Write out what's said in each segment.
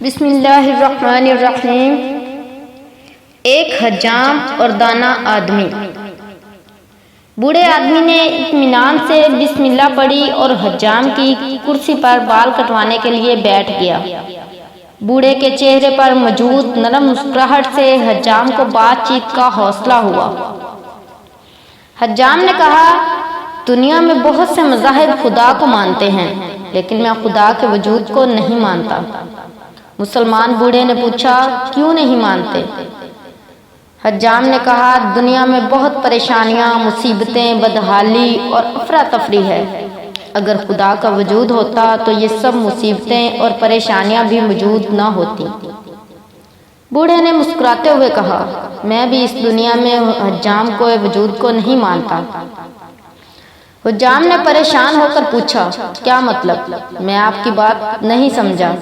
بسم اللہ الرحمن الرحیم۔ ایک حجام اور دانا آدمی۔ بوڑھے آدمی نے اطمینان سے بسم اللہ پڑھی اور حجام کی کرسی پر بال کٹوانے کے لیے بیٹھ گیا۔ بوڑھے کے چہرے پر موجود نرم مسکراہٹ سے حجام کو بات چیت کا حوصلہ ہوا۔ حجام نے کہا، دنیا میں بہت سے مذاہب خدا کو مانتے ہیں، لیکن میں خدا کے وجود کو نہیں مانتا۔ مسلمان بوڑھے نے پوچھا، کیوں نہیں مانتے؟ حجام نے کہا، دنیا میں بہت پریشانیاں، مصیبتیں، بدحالی اور افراتفری ہے۔ اگر خدا کا وجود ہوتا تو یہ سب مصیبتیں اور پریشانیاں بھی موجود نہ ہوتی۔ بوڑھے نے مسکراتے ہوئے کہا، میں بھی اس دنیا میں حجام کو وجود کو نہیں مانتا۔ حجام نے پریشان ہو کر پوچھا، کیا مطلب؟ میں آپ کی بات نہیں سمجھا۔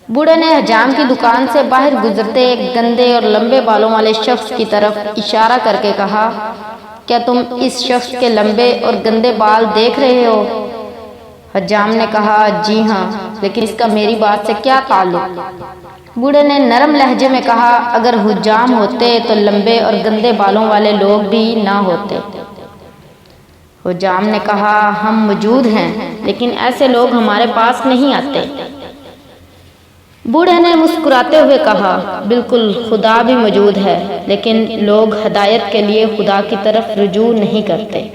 بوڑھے نے حجام کی دکان سے باہر گزرتے ایک گندے اور لمبے بالوں والے شخص کی طرف اشارہ کر کے کہا، کیا تم اس شخص کے لمبے اور گندے بال دیکھ رہے ہو؟ حجام نے کہا، جی ہاں، لیکن اس کا میری بات سے کیا تعلق؟ بوڑھے نے نرم لہجے میں کہا، اگر حجام ہوتے تو لمبے اور گندے بالوں والے لوگ بھی نہ ہوتے۔ حجام نے کہا، ہم موجود ہیں، لیکن ایسے لوگ ہمارے پاس نہیں آتے۔ بوڑھے نے مسکراتے ہوئے کہا، بالکل، خدا بھی موجود ہے، لیکن لوگ ہدایت کے لیے خدا کی طرف رجوع نہیں کرتے۔